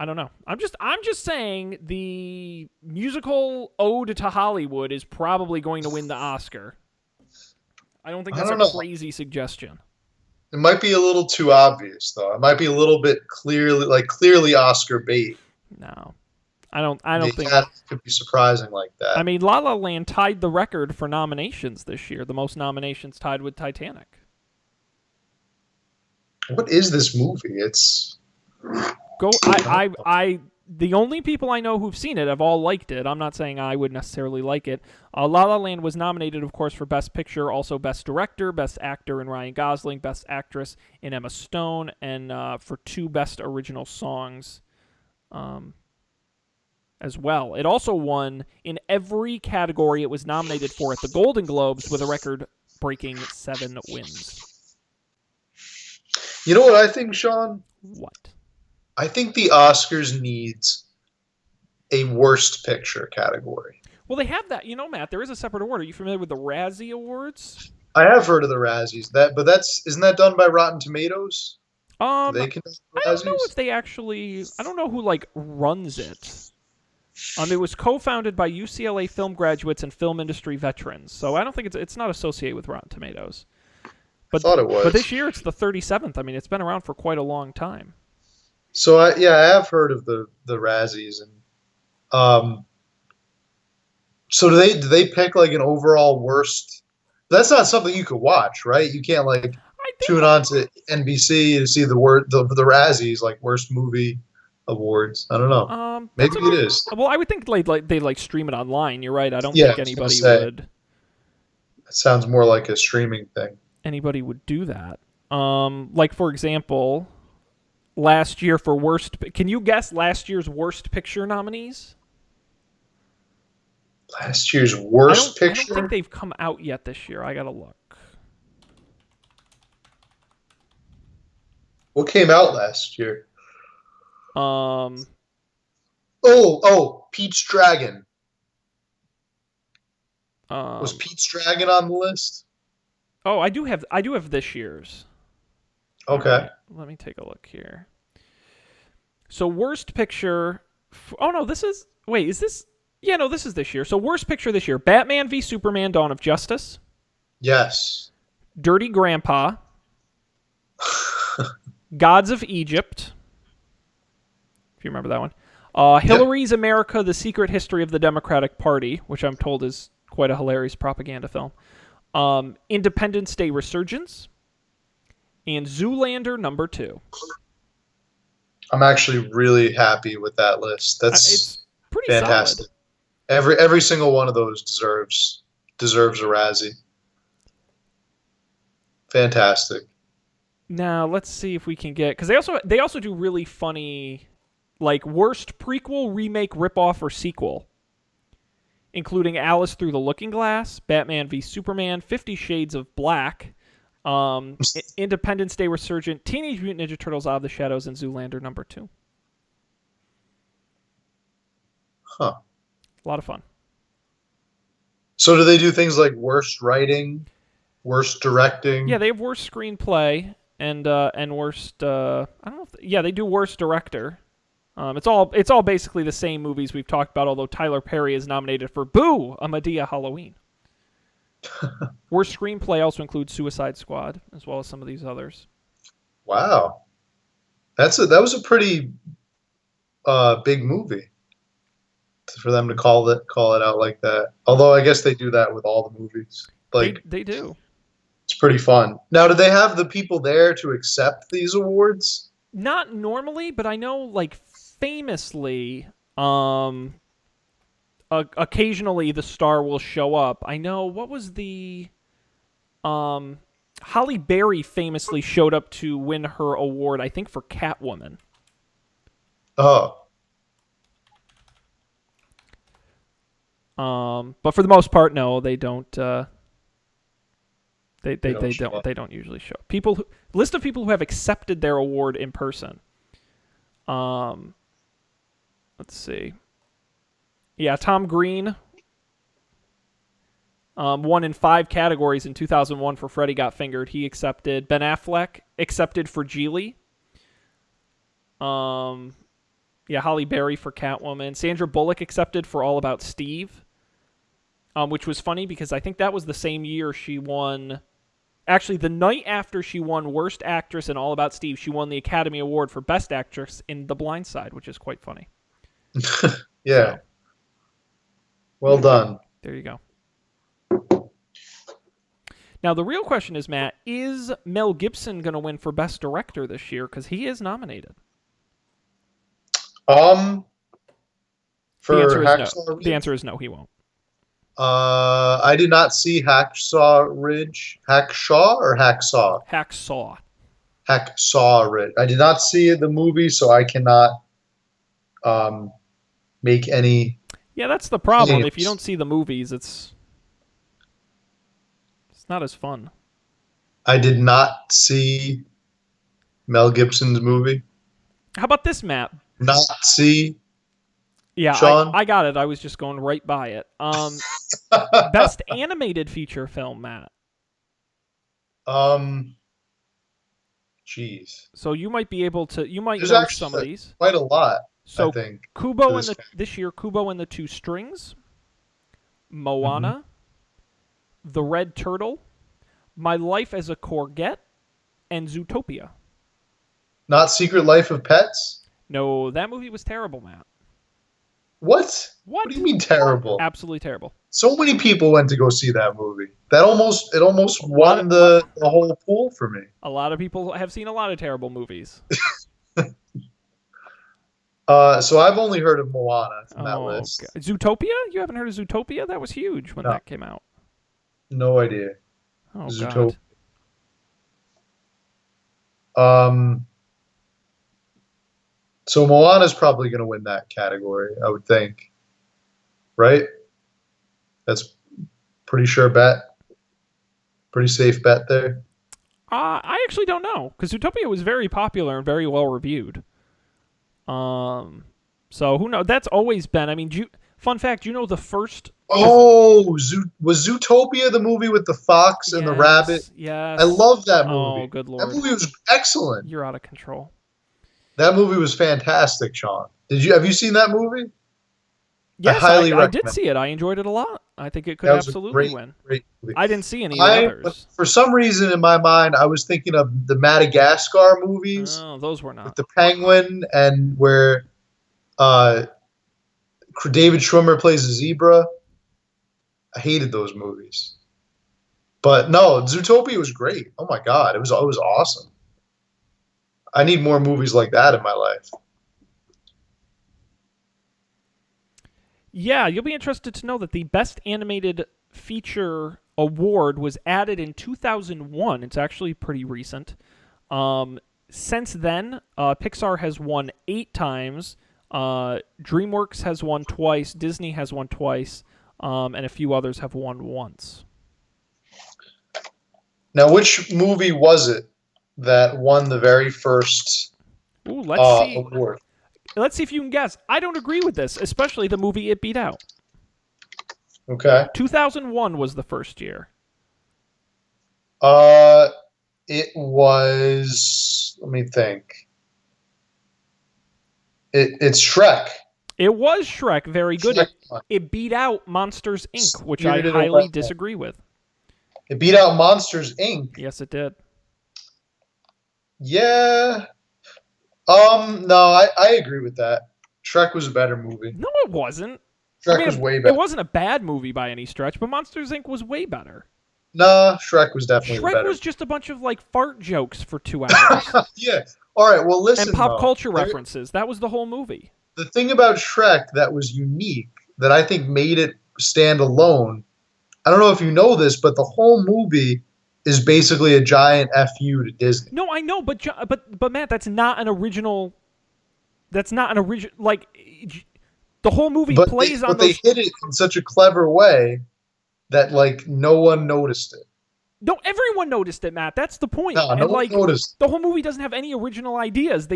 don't know. I'm just saying the musical Ode to Hollywood is probably going to win the Oscar. I don't think that's a crazy suggestion. It might be a little too obvious, though. It might be a little bit clearly Oscar bait. No, I don't think that could be surprising like that. I mean, La La Land tied the record for nominations this year. The most nominations, tied with Titanic. What is this movie? It's the only people I know who've seen it have all liked it. I'm not saying I would necessarily like it. La La Land was nominated, of course, for Best Picture, also Best Director, Best Actor in Ryan Gosling, Best Actress in Emma Stone, and for 2 Best Original Songs as well. It also won in every category it was nominated for at the Golden Globes with a record-breaking 7 wins. You know what I think, Sean? What? I think the Oscars needs a worst picture category. Well, they have that. Matt, there is a separate award. Are you familiar with the Razzie Awards? I have heard of the Razzies. Isn't that done by Rotten Tomatoes? I They can don't know if they actually. I don't know who runs it. It was co-founded by UCLA film graduates and film industry veterans, so I don't think it's not associated with Rotten Tomatoes. But, I thought it was. But this year it's the 37th. I mean, it's been around for quite a long time. So I have heard of the Razzies, and so do they pick an overall worst? That's not something you could watch, right? You can't tune on to NBC to see the Razzies, worst movie awards. I don't know. Maybe it is. Well, I would think they stream it online. You're right. I don't Yeah, think I was anybody gonna say. would. It sounds more like a streaming thing. Anybody would do that. For example, last year for worst. Can you guess last year's worst picture nominees? Last year's worst picture? I don't think they've come out yet this year. I gotta look. What came out last year? Um. Pete's Dragon. Um, Was Pete's Dragon on the list? Oh, I do have this year's. Okay. Right, let me take a look here. So worst picture. Oh no, this is. Wait, is this? Yeah, no, this is this year. So worst picture this year: Batman v Superman: Dawn of Justice, Yes. Dirty Grandpa, Gods of Egypt. If you remember that one. Hillary's America: The Secret History of the Democratic Party, which I'm told is quite a hilarious propaganda film. Independence Day: Resurgence, and Zoolander #2. I'm actually really happy with that list. It's pretty fantastic. solid. Every single one of those deserves a Razzie. Fantastic. Now let's see if we can get, because they also do really funny, worst prequel, remake, ripoff, or sequel, including Alice Through the Looking Glass, Batman v Superman, 50 Shades of Black, Independence Day: Resurgent, Teenage Mutant Ninja Turtles: Out of the Shadows, and Zoolander #2. Huh. A lot of fun. So do they do things like worst writing, worst directing? Yeah, they have worst screenplay and worst. I don't know. Yeah, they do worst director. It's all basically the same movies we've talked about. Although Tyler Perry is nominated for Boo! A Madea Halloween. Worst screenplay also includes Suicide Squad, as well as some of these others. Wow, that was a pretty big movie. for them to call it out like that. Although I guess they do that with all the movies. Like They do. it's pretty fun. Now, do they have the people there to accept these awards? Not normally, but I know like famously, um, occasionally the star will show up. I know what was the um, Holly Berry famously showed up to win her award. I think for Catwoman. Oh, But for the most part, no, they don't. don't show up. They don't usually show up. List of people who have accepted their award in person. Um, let's see. Yeah, Tom Green won in 5 categories in 2001 for Freddy Got Fingered. He accepted. Ben Affleck accepted for Geely. Yeah, Holly Berry for Catwoman. Sandra Bullock accepted for All About Steve, which was funny because I think that was the same year she won. Actually, the night after she won Worst Actress in All About Steve, she won the Academy Award for Best Actress in The Blind Side, which is quite funny. Yeah. So, Well done. there you go. Now, the real question is, Matt, is Mel Gibson going to win for Best Director this year? Because he is nominated. For The answer is Hacksaw no. Ridge? The answer is no, he won't. I did not see Hacksaw Ridge. Hackshaw or Hacksaw? Hacksaw. Hacksaw Ridge. I did not see the movie, so I cannot make any. Yeah, that's the problem. claims. If you don't see the movies, it's not as fun. I did not see Mel Gibson's movie. How about this, Matt? Not see. Yeah, Sean? I got it. I was just going right by it. Best animated feature film, Matt. Jeez. So you might be able to. You might There's know actually some of these. quite a lot. So I think Kubo for and this this year, Kubo and the Two Strings, Mm-hmm. Moana, The Red Turtle, My Life as a Corget, and Zootopia. Not Secret Life of Pets. No, that movie was terrible, Matt. What? What? What do you mean terrible? Absolutely terrible. So many people went to go see that movie. It almost won the whole pool for me. A lot of people have seen a lot of terrible movies. So I've only heard of Moana from that list. God. Zootopia? You haven't heard of Zootopia? That was huge when No. that came out. No idea. Oh, Zootopia. God. So Moana's probably going to win that category, I would think. Right? That's pretty sure bet. Pretty safe bet there. I actually don't know, because Zootopia was very popular and very well reviewed. So who knows? That's always been. I mean, fun fact, you know the first. Oh, was Zootopia the movie with the fox and the rabbit? Yes. I love that movie. Oh, good lord. That movie was excellent. You're out of control. That movie was fantastic, Sean. Have you seen that movie? Yes, I highly I did recommend see it. I enjoyed it a lot. I think it could That was a absolutely win. great movie. I didn't see any of the others. For some reason in my mind, I was thinking of the Madagascar movies Oh, those were with not. the penguin and where David Schwimmer plays a zebra. I hated those movies. But no, Zootopia was great. Oh my god, it was awesome. I need more movies like that in my life. Yeah, you'll be interested to know that the Best Animated Feature award was added in 2001. It's actually pretty recent. Since then, Pixar has won 8 times. DreamWorks has won twice. Disney has won twice. And a few others have won once. Now, which movie was it that won the very first Ooh, let's see. award? Let's see if you can guess. I don't agree with this, especially the movie it beat out. Okay. 2001 was the first year. It was. Let me think. It's Shrek. It was Shrek. Very good. Shrek. It beat out Monsters, Inc., which I Spirited highly Away. disagree with. It beat out Monsters Inc. Yes, it did. Yeah. No, I agree with that. Shrek was a better movie. No, it wasn't. I Shrek was mean, way it better. wasn't a bad movie by any stretch, but Monsters Inc. was way better. Nah, Shrek was definitely Shrek better. was just a bunch of like fart jokes for 2 hours Yeah. All right. Well, and listen pop though. culture references. That was the whole movie. The thing about Shrek that was unique that I think made it stand alone. I don't know if you know this, but the whole movie is basically a giant fu to Disney. No, I know, but Matt, that's not an original. That's not an original. Like the whole movie But they, plays on but they those. hit it in such a clever way that like no one noticed it. No, everyone noticed it, Matt. That's the point. No, no And one like noticed. the whole movie doesn't have any original ideas.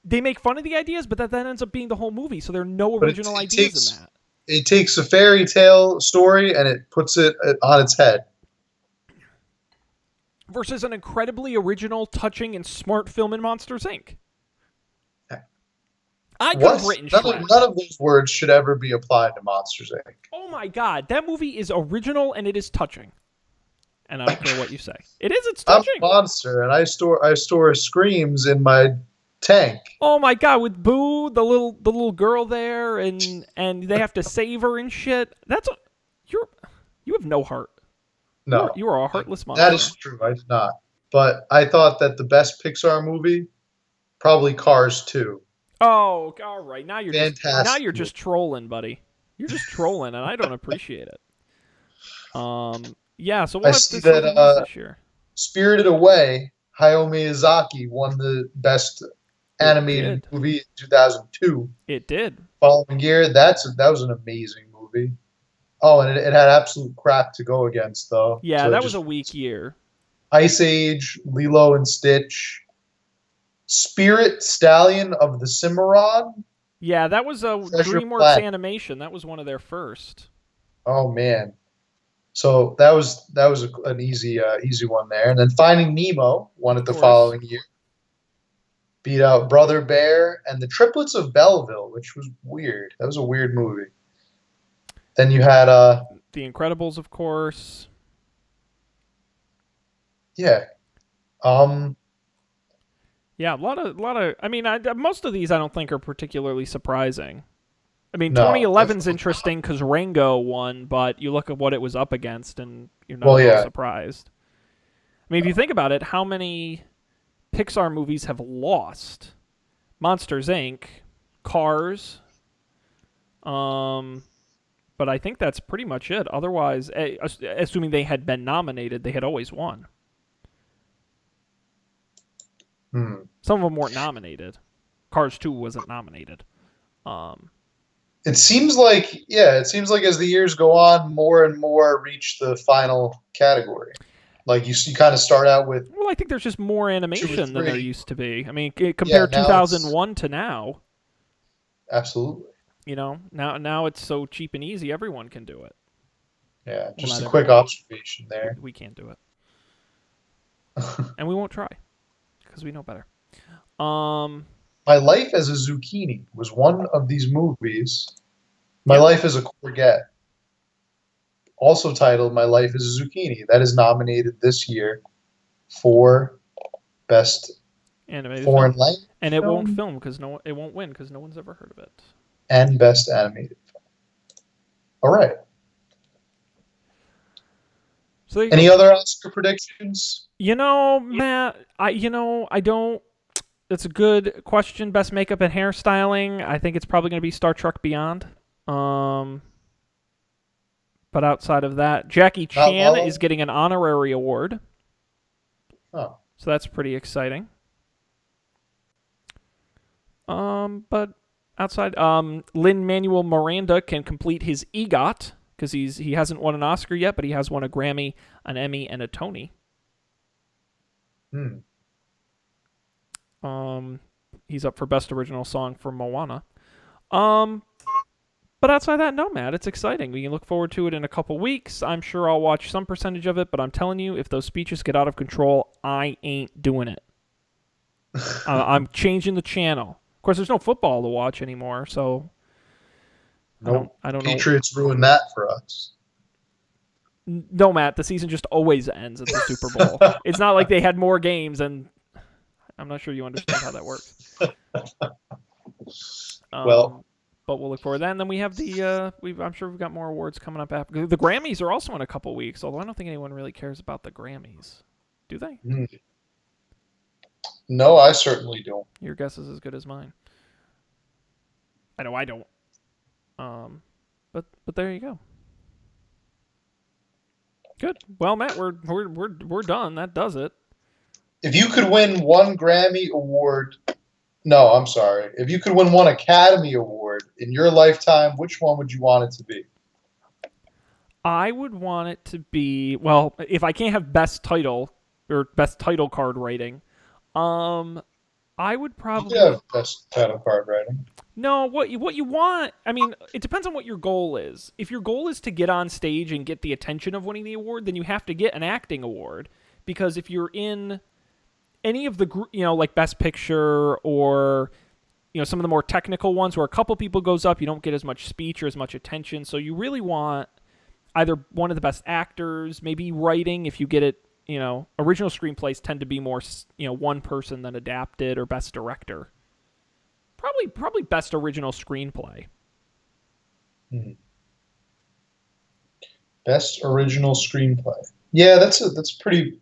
They make fun of the ideas, but that ends up being the whole movie. So there are no But original ideas in that. it takes a fairy tale story and it puts it on its head. Versus an incredibly original, touching, and smart film in Monsters Inc. I could have written Shrek. None of those words should ever be applied to Monsters Inc. Oh my god, that movie is original and it is touching. And I don't care what you say. It is, it's touching. I'm a monster and I store screams in my tank. Oh my god, with Boo, the little girl there, and they have to save her and shit. You have no heart. No, you are a heartless monster. that is true. I did not. But I thought that the best Pixar movie, probably Cars 2. Oh, all right. Now you're Fantastic. just trolling, buddy. You're just trolling, and I don't appreciate it. Yeah. So I we'll have see to see that this year. Spirited Away, Hayao Miyazaki won the best animated did. movie in 2002. It did. Following year, that was an amazing movie. Oh, and it had absolute crap to go against, though. Yeah, So that was a weak year. Ice Age, Lilo and Stitch, Spirit Stallion of the Cimarron. Yeah, that was a Treasure DreamWorks Planet. animation. That was one of their first. Oh man, so that was an easy one there. And then Finding Nemo won it the course. following year. Beat out Brother Bear and the Triplets of Belleville, which was weird. That was a weird movie. Then you had The Incredibles, of course. yeah. Yeah, a lot of. I mean, most of these I don't think are particularly surprising. I mean, No, 2011's interesting because Rango won, but you look at what it was up against, and you're not Well, at all yeah. surprised. I mean, if you think about it, how many Pixar movies have lost? Monsters Inc., Cars, but I think that's pretty much it. Otherwise, assuming they had been nominated, they had always won. Some of them weren't nominated. Cars 2 wasn't nominated. It seems like as the years go on, more and more reach the final category. Like you kind of start out with. Well, I think there's just more animation than there 3. used to be. I mean, compare now 2001 to now. Absolutely. You know, now it's so cheap and easy, everyone can do it. Yeah, just not a quick observation there. We can't do it, and we won't try because we know better. My Life as a Zucchini was one of these movies. My Life as a Courgette, also titled My Life as a Zucchini, that is nominated this year for Best Animated Foreign film. Language And it won't film it won't win because no one's ever heard of it. and Best Animated Film. All right. So Any other Oscar predictions? You know, Matt, I don't. That's a good question. Best makeup and hairstyling. I think it's probably going to be Star Trek Beyond. But outside of that, Jackie Chan is getting an honorary award. Oh. So that's pretty exciting. But outside, Lin-Manuel Miranda can complete his EGOT because he hasn't won an Oscar yet, but he has won a Grammy, an Emmy, and a Tony. He's up for Best Original Song for Moana. But outside that, no, Matt, it's exciting. We can look forward to it in a couple weeks. I'm sure I'll watch some percentage of it, but I'm telling you, if those speeches get out of control, I ain't doing it. I'm changing the channel. Of course, there's no football to watch anymore, so Nope. I don't know. Patriots ruined that for us. No, Matt, the season just always ends at the Super Bowl. It's not like they had more games, and I'm not sure you understand how that works. Well, but we'll look forward to that. And then we have the I'm sure we've got more awards coming up after. The Grammys are also in a couple weeks, although I don't think anyone really cares about the Grammys. Do they? No, I certainly don't. Your guess is as good as mine. I know I don't. But there you go. Good. Well, Matt, we're done. That does it. If you could win one Grammy Award, no, I'm sorry. If you could win one Academy Award in your lifetime, which one would you want it to be? I would want it to be, well, if I can't have best title or best title card rating, I would probably You could have best title card writing. No, what you want, I mean, it depends on what your goal is. If your goal is to get on stage and get the attention of winning the award, then you have to get an acting award, because if you're in any of the, like Best Picture or, some of the more technical ones where a couple people goes up, you don't get as much speech or as much attention. So you really want either one of the best actors, maybe writing if you get it, original screenplays tend to be more, one person than adapted, or best director. Probably best original screenplay. Best original screenplay. Yeah, that's pretty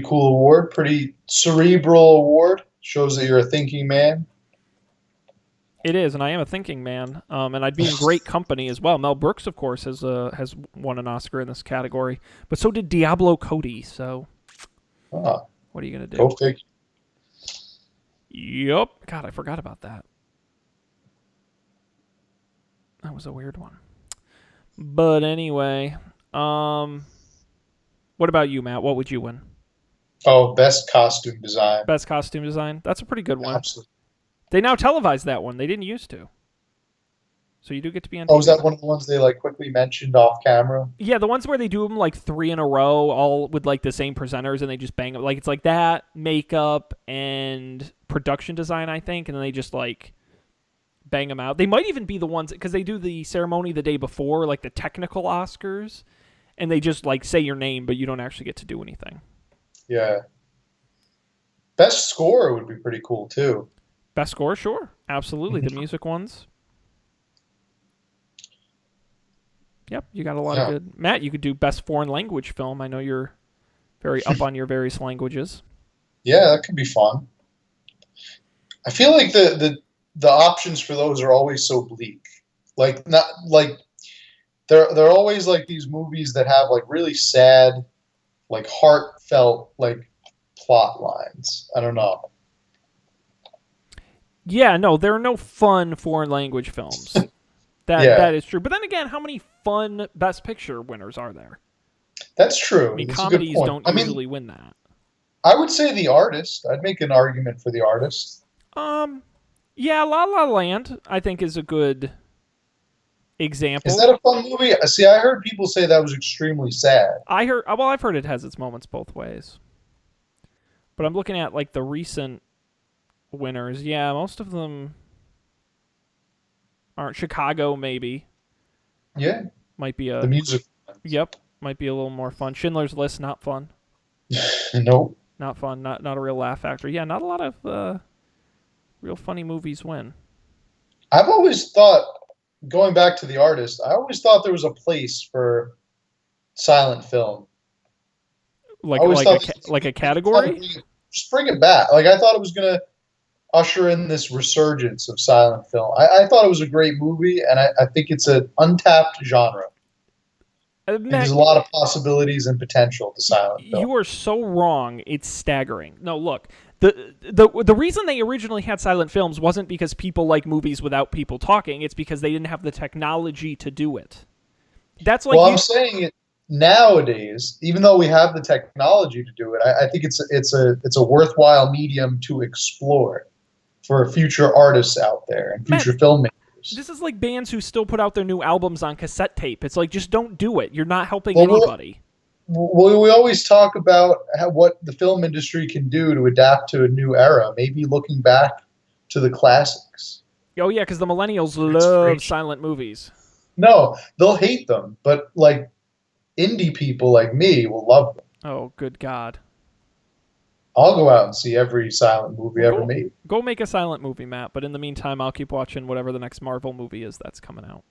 cool award. Pretty cerebral award. Shows that you're a thinking man. It is, and I am a thinking man. And I'd be in great company as well. Mel Brooks, of course, has won an Oscar in this category, but so did Diablo Cody. So, what are you gonna do? Go figure. Yup. God, I forgot about that. That was a weird one. But anyway, what about you, Matt? What would you win? Oh, best costume design. Best costume design. That's a pretty good one. Absolutely. They now televise that one. They didn't used to. So you do get to be on TV. Oh, is that one of the ones they quickly mentioned off camera? Yeah, the ones where they do them 3 in a row, all with the same presenters, and they just bang them. It's like that, makeup, and production design, I think, and then they just bang them out. They might even be the ones, because they do the ceremony the day before, the technical Oscars, and they just say your name, but you don't actually get to do anything. Yeah. Best score would be pretty cool too. Best score, sure, absolutely. The music ones. Yep, you got a lot of good. Matt, you could do best foreign language film. I know you're very up on your various languages. Yeah, that could be fun. I feel like the options for those are always so bleak. They're always these movies that have really sad, heartfelt plot lines. I don't know. Yeah, no, there are no fun foreign language films. That is true. But then again, how many fun Best Picture winners are there? That's true. I mean, That's comedies don't usually win that. I would say The Artist. I'd make an argument for The Artist. Yeah, La La Land, I think, is a good example. Is that a fun movie? See, I heard people say that was extremely sad. I've heard it has its moments both ways. But I'm looking at the recent winners. Yeah, most of them aren't. Chicago, maybe. Yeah. Might be the music. Yep, might be a little more fun. Schindler's List, not fun. Nope. Not fun. Not a real laugh factor. Yeah, not a lot of real funny movies win. I've always thought, going back to The Artist, I always thought there was a place for silent film. Like a category? Just bring it back. I thought it was going to usher in this resurgence of silent film. I thought it was a great movie, and I think it's an untapped genre. There's a lot of possibilities and potential to silent film. You are so wrong. It's staggering. No, look, the reason they originally had silent films wasn't because people like movies without people talking. It's because they didn't have the technology to do it. That's I'm saying it nowadays. Even though we have the technology to do it, I think it's a worthwhile medium to explore for future artists out there and future filmmakers. This is like bands who still put out their new albums on cassette tape. It's just don't do it. You're not helping anybody. We always talk about what the film industry can do to adapt to a new era, maybe looking back to the classics. Oh, yeah, because the millennials love silent movies. No, they'll hate them, but indie people like me will love them. Oh, good God. I'll go out and see every silent movie Well, ever made. go make a silent movie, Matt. But in the meantime, I'll keep watching whatever the next Marvel movie is that's coming out.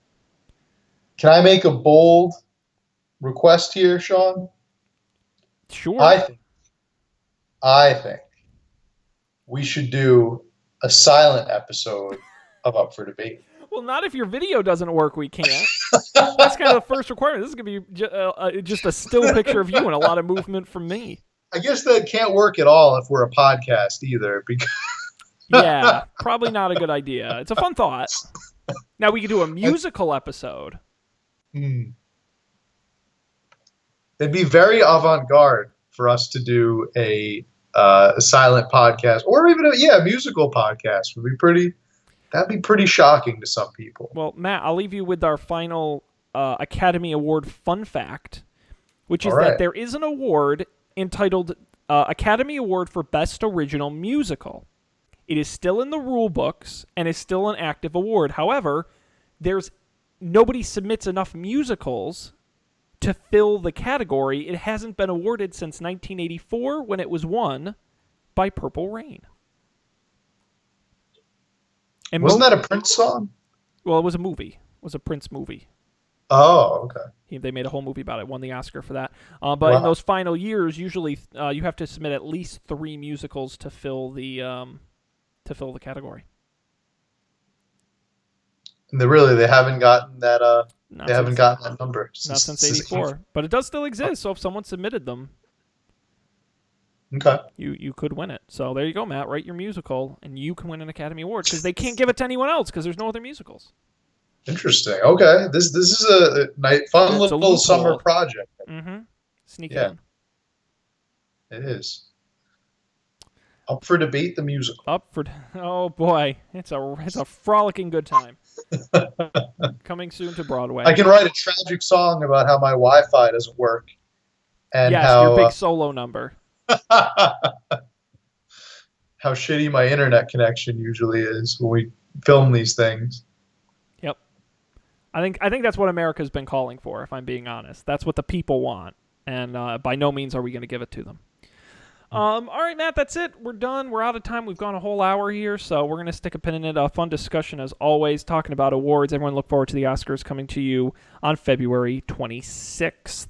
Can I make a bold request here, Sean? Sure. I think we should do a silent episode of Up for Debate. Well, not if your video doesn't work. We can't. That's kind of the first requirement. This is gonna be just a still picture of you and a lot of movement from me. I guess that can't work at all if we're a podcast either, because Yeah, probably not a good idea. It's a fun thought. Now we could do a musical episode. it'd be very avant-garde for us to do a silent podcast, or even a musical podcast. That'd be pretty shocking to some people. Well, Matt, I'll leave you with our final Academy Award fun fact, which is that there is an award entitled Academy Award for Best Original Musical. It is still in the rule books and is still an active award. However, nobody submits enough musicals to fill the category. It hasn't been awarded since 1984 when it was won by Purple Rain. And wasn't that a Prince song? Well, it was a movie. It was a Prince movie. Oh, okay. They made a whole movie about it, won the Oscar for that. But in those final years, usually you have to submit at least 3 musicals to fill the category. And they haven't gotten that. They haven't gotten that number not since '84, but it does still exist. So if someone submitted them, okay, you could win it. So there you go, Matt. Write your musical, and you can win an Academy Award because they can't give it to anyone else because there's no other musicals. Interesting. Okay, this is a fun little summer project. Mm-hmm. Sneak it in. It is. Up for Debate, the musical. Oh boy, it's a frolicking good time. Coming soon to Broadway. I can write a tragic song about how my Wi-Fi doesn't work, and your big solo number. How shitty my internet connection usually is when we film these things. Yep. I think that's what America's been calling for, if I'm being honest. That's what the people want, and by no means are we going to give it to them. All right, Matt, that's it. We're done. We're out of time. We've gone a whole hour here, so we're going to stick a pin in it. A fun discussion, as always, talking about awards. Everyone look forward to the Oscars coming to you on February 26th.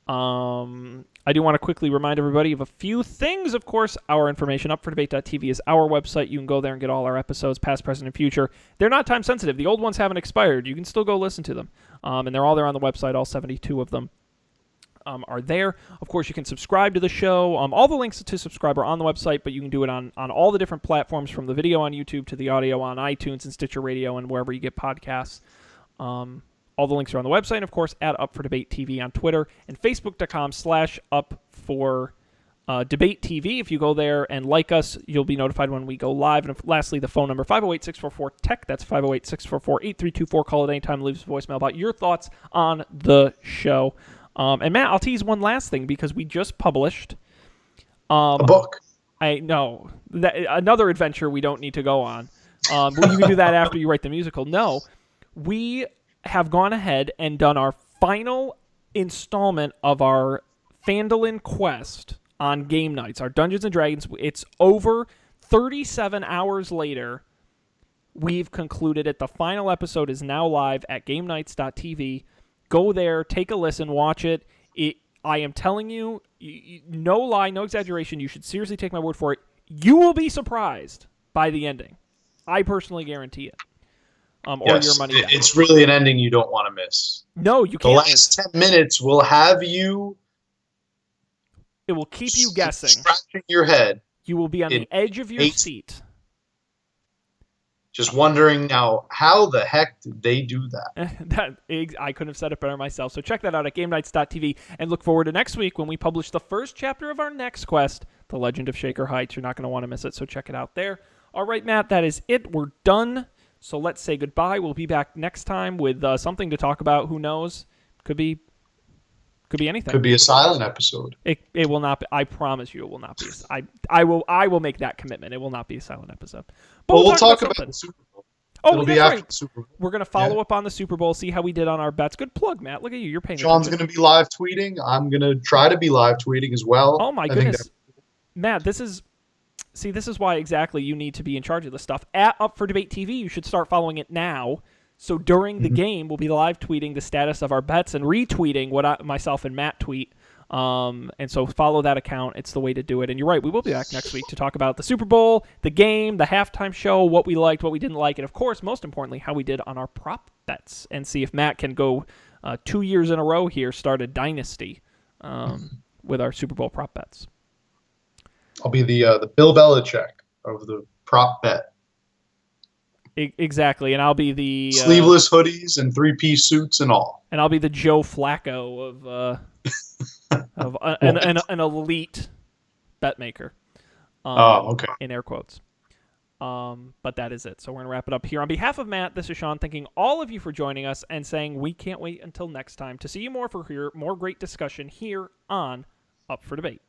I do want to quickly remind everybody of a few things. Of course, our information, upfordebate.tv, is our website. You can go there and get all our episodes, past, present, and future. They're not time sensitive. The old ones haven't expired. You can still go listen to them. And they're all there on the website, all 72 of them. Are there. Of course, you can subscribe to the show. All the links to subscribe are on the website, but you can do it on all the different platforms, from the video on YouTube to the audio on iTunes and Stitcher Radio and wherever you get podcasts. All the links are on the website, and of course, at Up for Debate TV on Twitter and Facebook.com/UpForDebateTV. If you go there and like us, you'll be notified when we go live. And lastly, the phone number, 508-644-TECH. That's 508-644-8324. Call it anytime. Leave us a voicemail about your thoughts on the show. And Matt, I'll tease one last thing because we just published a book. I know another adventure we don't need to go on. You can do that after you write the musical. No, we have gone ahead and done our final installment of our Phandalin quest on game nights, our Dungeons & Dragons. It's over 37 hours later. We've concluded it. The final episode is now live at GameNights.tv. Go there, take a listen, watch it. I am telling you, no lie, no exaggeration, you should seriously take my word for it. You will be surprised by the ending. I personally guarantee it. Or your money back. It's really an ending you don't want to miss. No, you can't. The last 10 minutes will have you... It will keep you guessing. Scratching your head. You will be on the edge of your seat. Just wondering now, how the heck did they do that? I couldn't have said it better myself. So check that out at GameNights.tv and look forward to next week when we publish the first chapter of our next quest, The Legend of Shaker Heights. You're not going to want to miss it, so check it out there. All right, Matt, that is it. We're done. So let's say goodbye. We'll be back next time with something to talk about. Who knows? Could be anything. Could be a silent episode. It will not be. I promise you, it will not be. I will make that commitment. It will not be a silent episode. But we'll talk about the Super Bowl. Oh, it'll be after the Super Bowl. We're gonna follow up on the Super Bowl, see how we did on our bets. Good plug, Matt. Look at you. You're paying Sean's attention. gonna be live tweeting. I'm gonna try to be live tweeting as well. Oh my goodness. Matt, this is why exactly you need to be in charge of this stuff. At Up for Debate TV, you should start following it now. So during the game, we'll be live tweeting the status of our bets and retweeting what myself and Matt tweet. And so follow that account. It's the way to do it. And you're right, we will be back next week to talk about the Super Bowl, the game, the halftime show, what we liked, what we didn't like, and of course, most importantly, how we did on our prop bets, and see if Matt can go 2 years in a row here, start a dynasty with our Super Bowl prop bets. I'll be the Bill Belichick of the prop bet. Exactly, and I'll be the sleeveless hoodies and 3-piece suits and all. And I'll be the Joe Flacco of an elite bet maker. Okay. In air quotes. But that is it. So we're gonna wrap it up here. On behalf of Matt, this is Sean, thanking all of you for joining us and saying we can't wait until next time to see you more great discussion here on Up for Debate.